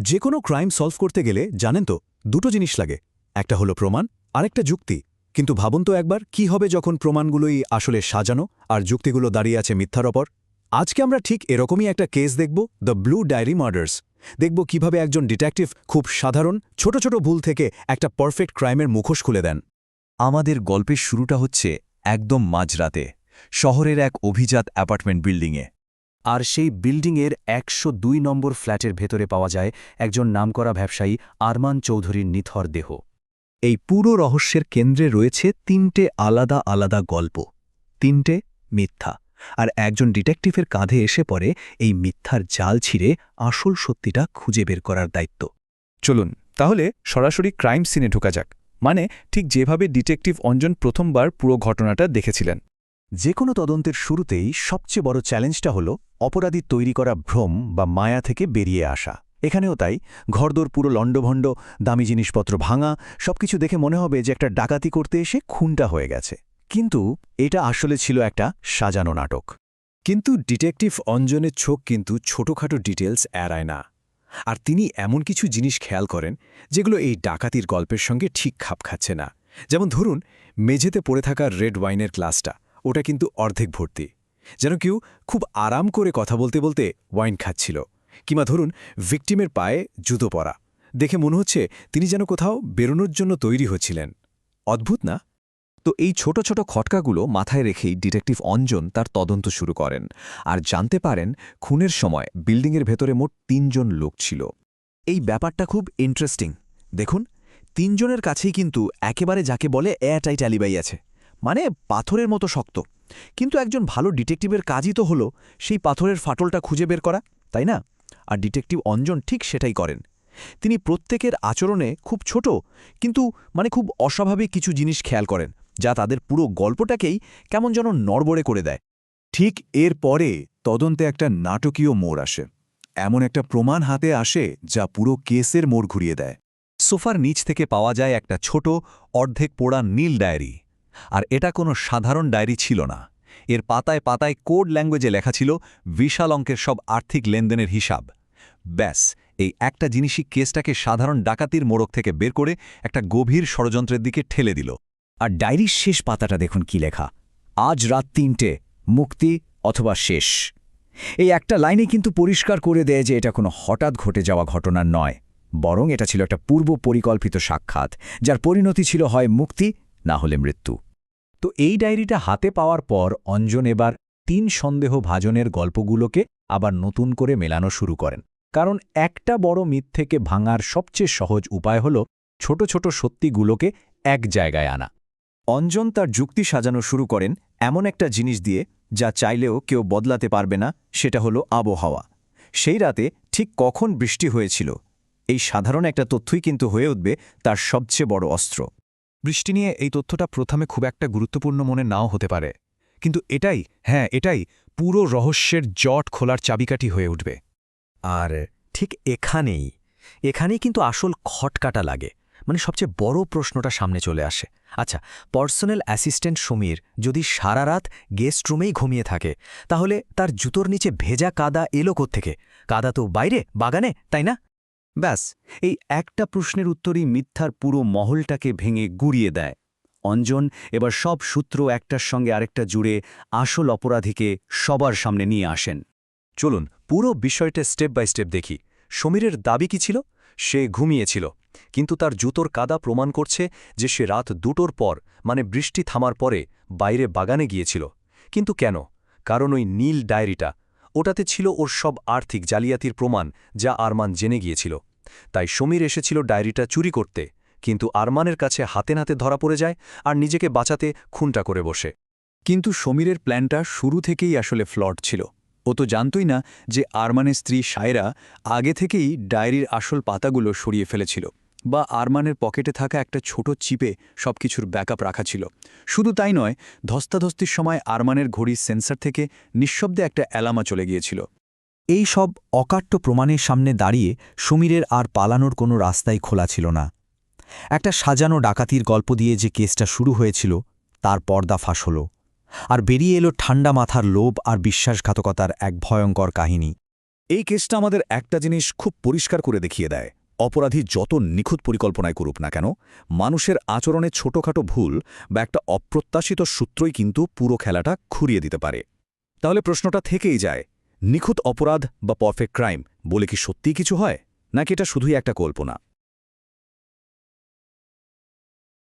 যে কোনো crime solve করতে গেলে জানেন তো দুটো জিনিস লাগে, একটা হলো প্রমাণ আরেকটা যুক্তি। কিন্তু ভাবুন তো একবার কি হবে যখন প্রমাণগুলোই আসলে সাজানো আর যুক্তিগুলো দাঁড়িয়ে আছে মিথ্যার ওপর। আজকে আমরা ঠিক এরকমই একটা কেস দেখব, দ্য ব্লু ডায়েরি মার্ডার্স। দেখব কিভাবে একজন ডিটেকটিভ খুব সাধারণ ছোট ছোট ভুল থেকে একটা পারফেক্ট ক্রাইমের মুখোশ খুলে দেন। আমাদের গল্পের শুরুটা হচ্ছে একদম মাঝরাতে, শহরের এক অভিজাত অ্যাপার্টমেন্ট বিল্ডিংয়ে। আর সেই বিল্ডিংয়ের ১০২ নম্বর ফ্ল্যাটের ভেতরে পাওয়া যায় একজন নামকরা ব্যবসায়ী আরমান চৌধুরীর নিথর দেহ। এই পুরো রহস্যের কেন্দ্রে রয়েছে তিনটে আলাদা আলাদা গল্প, তিনটে মিথ্যা, আর একজন ডিটেকটিভের কাঁধে এসে পড়ে এই মিথ্যার জাল ছিঁড়ে আসল সত্যিটা খুঁজে বের করার দায়িত্ব। চলুন তাহলে সরাসরি ক্রাইম সিনে ঢোকা যাক, মানে ঠিক যেভাবে ডিটেকটিভ অঞ্জন প্রথমবার পুরো ঘটনাটা দেখেছিলেন। যে কোনো তদন্তের শুরুতেই সবচেয়ে বড় চ্যালেঞ্জটা হলো অপরাধীর তৈরি করা ভ্রম বা মায়া থেকে বেরিয়ে আসা। এখানেও তাই, ঘরদোর পুরো লণ্ডভণ্ড, দামি জিনিসপত্র ভাঙা, সবকিছু দেখে মনে হবে যে একটা ডাকাতি করতে এসে খুনটা হয়ে গেছে। কিন্তু এটা আসলে ছিল একটা সাজানো নাটক। কিন্তু ডিটেকটিভ অঞ্জনের চোখ কিন্তু ছোটখাটো ডিটেলস এড়ায় না। আর তিনি এমন কিছু জিনিস খেয়াল করেন যেগুলো এই ডাকাতির গল্পের সঙ্গে ঠিক খাপ খাচ্ছে না। যেমন ধরুন, মেঝেতে পড়ে থাকা রেড ওয়াইনের গ্লাসটা, ওটা কিন্তু অর্ধেক ভর্তি, যেন কেউ খুব আরাম করে কথা বলতে বলতে ওয়াইন খাচ্ছিল। কিংবা ধরুন, ভিকটিমের পায়ে জুতো পরা, দেখে মনে হচ্ছে তিনি যেন কোথাও বেরোনোর জন্য তৈরি হচ্ছিলেন। অদ্ভুত না? তো এই ছোট ছোট খটকাগুলো মাথায় রেখেই ডিটেকটিভ অঞ্জন তার তদন্ত শুরু করেন, আর জানতে পারেন খুনের সময় বিল্ডিংয়ের ভেতরে মোট ৩ জন লোক ছিল। এই ব্যাপারটা খুব ইন্টারেস্টিং। দেখুন, ৩ জনের কাছেই কিন্তু একেবারে যাকে বলে এয়ারটাইট অ্যালিবাই আছে, মানে পাথরের মতো শক্ত। কিন্তু একজন ভালো ডিটেকটিভের কাজই তো হলো সেই পাথরের ফাটলটা খুঁজে বের করা, তাই না? আর ডিটেকটিভ অঞ্জন ঠিক সেটাই করেন। তিনি প্রত্যেকের আচরণে খুব ছোট কিন্তু খুব অস্বাভাবিক কিছু জিনিস খেয়াল করেন, যা তাদের পুরো গল্পটাকেই কেমন যেন নড়বড়ে করে দেয়। ঠিক এর পরে তদন্তে একটা নাটকীয় মোড় আসে। এমন একটা প্রমাণ হাতে আসে যা পুরো কেসের মোড় ঘুরিয়ে দেয়। সোফার নিচ থেকে পাওয়া যায় একটা ছোট অর্ধেক পোড়া নীল ডায়েরি। আর এটা কোনো সাধারণ ডায়েরি ছিল না। এর পাতায় পাতায় কোড ল্যাঙ্গুয়েজে লেখা ছিল বিশাল অঙ্কের সব আর্থিক লেনদেনের হিসাব। ব্যাস, এই একটা জিনিসই কেসটাকে সাধারণ ডাকাতির মোড়ক থেকে বের করে একটা গভীর ষড়যন্ত্রের দিকে ঠেলে দিল। আর ডায়েরির শেষ পাতাটা দেখুন কি লেখা, আজ রাত ৩টে, মুক্তি অথবা শেষ। এই একটা লাইনে কিন্তু পরিষ্কার করে দেয় যে এটা কোনো হঠাৎ ঘটে যাওয়া ঘটনা নয়, বরং এটা ছিল একটা পূর্ব পরিকল্পিত সাক্ষাৎ, যার পরিণতি ছিল হয় মুক্তি, না হলে মৃত্যু। তো এই ডায়েরিটা হাতে পাওয়ার পর অঞ্জন এবার ৩ সন্দেহভাজনের গল্পগুলোকে আবার নতুন করে মেলানো শুরু করেন। কারণ একটা বড় মিথ থেকে ভাঙার সবচেয়ে সহজ উপায় হল ছোট ছোট সত্যিগুলোকে এক জায়গায় আনা। অঞ্জন তার যুক্তি সাজানো শুরু করেন এমন একটা জিনিস দিয়ে যা চাইলেও কেউ বদলাতে পারবে না, সেটা হলো আবহাওয়া। সেই রাতে ঠিক কখন বৃষ্টি হয়েছিল, এই সাধারণ একটা তথ্যই কিন্তু হয়ে উঠবে তার সবচেয়ে বড় অস্ত্র। বৃষ্টি নিয়ে এই তথ্যটা প্রথমে খুব একটা গুরুত্বপূর্ণ মনে নাও হতে পারে, কিন্তু এটাই পুরো রহস্যের জট খোলার চাবিকাঠি হয়ে উঠবে। আর ঠিক এখানেই কিন্তু আসল খটকাটা লাগে, সবচেয়ে বড় প্রশ্নটা সামনে চলে আসে। আচ্ছা, পার্সোনাল অ্যাসিস্ট্যান্ট সমীর যদি সারা রাত গেস্ট রুমেই ঘুমিয়ে থাকে, তাহলে তার জুতোর নিচে ভেজা কাদা এলো কোত্থেকে? কাদা তো বাইরে, বাগানে, তাই না? ব্যাস, এই একটা প্রশ্নের উত্তরই মিথ্যার পুরো মহলটাকে ভেঙে গুড়িয়ে দেয়। অঞ্জন এবার সব সূত্র একটার সঙ্গে আরেকটা জুড়ে আসল অপরাধীকে সবার সামনে নিয়ে আসেন। চলুন পুরো বিষয়টা স্টেপ বাই স্টেপ দেখি। সমীরের দাবি কি ছিল? সে ঘুমিয়েছিল, কিন্তু তার জুতোর কাদা প্রমাণ করছে যে সে রাত ২টোর পর, বৃষ্টি থামার পরে বাইরে বাগানে গিয়েছিল। কিন্তু কেন? কারণ ওই নীল ডায়েরিটা, ওটাতে ছিল ওর সব আর্থিক জালিয়াতির প্রমাণ, যা আরমান জেনে গিয়েছিল। তাই সমীর এসেছিল ডায়েরিটা চুরি করতে, কিন্তু আরমানের কাছে হাতে নাতে ধরা পড়ে যায় আর নিজেকে বাঁচাতে খুনটা করে বসে। কিন্তু সমীরের প্ল্যানটা শুরু থেকেই আসলে ফ্লট ছিল। ও তো জানতই না যে আরমানের স্ত্রী সায়রা আগে থেকেই ডায়েরির আসল পাতাগুলো সরিয়ে ফেলেছিল, বা আরমানের পকেটে থাকা একটা ছোট চিপে সবকিছুর ব্যাকআপ রাখা ছিল। শুধু তাই নয়, ধস্তাধস্তির সময় আরমানের ঘড়ির সেন্সর থেকে নিঃশব্দে একটা অ্যালার্মা চলে গিয়েছিল। এই সব অকাট্য প্রমাণের সামনে দাঁড়িয়ে সমীরের আর পালানোর কোনো রাস্তাই খোলা ছিল না। একটা সাজানো ডাকাতির গল্প দিয়ে যে কেসটা শুরু হয়েছিল, তার পর্দা ফাঁস হল, আর বেরিয়ে এলো ঠান্ডা মাথার লোভ আর বিশ্বাসঘাতকতার এক ভয়ঙ্কর কাহিনী। এই কেসটা আমাদের একটা জিনিস খুব পরিষ্কার করে দেখিয়ে দেয়, অপরাধী যত নিখুঁত পরিকল্পনায় করুক না কেন, মানুষের আচরণে ছোটখাটো ভুল বা একটা অপ্রত্যাশিত সূত্রই কিন্তু পুরো খেলাটা ঘুরিয়ে দিতে পারে। তাহলে প্রশ্নটা থেকেই যায়, নিখুঁত অপরাধ বা পারফেক্ট ক্রাইম বলে কি সত্যিই কিছু হয়, নাকি এটা শুধুই একটা কল্পনা?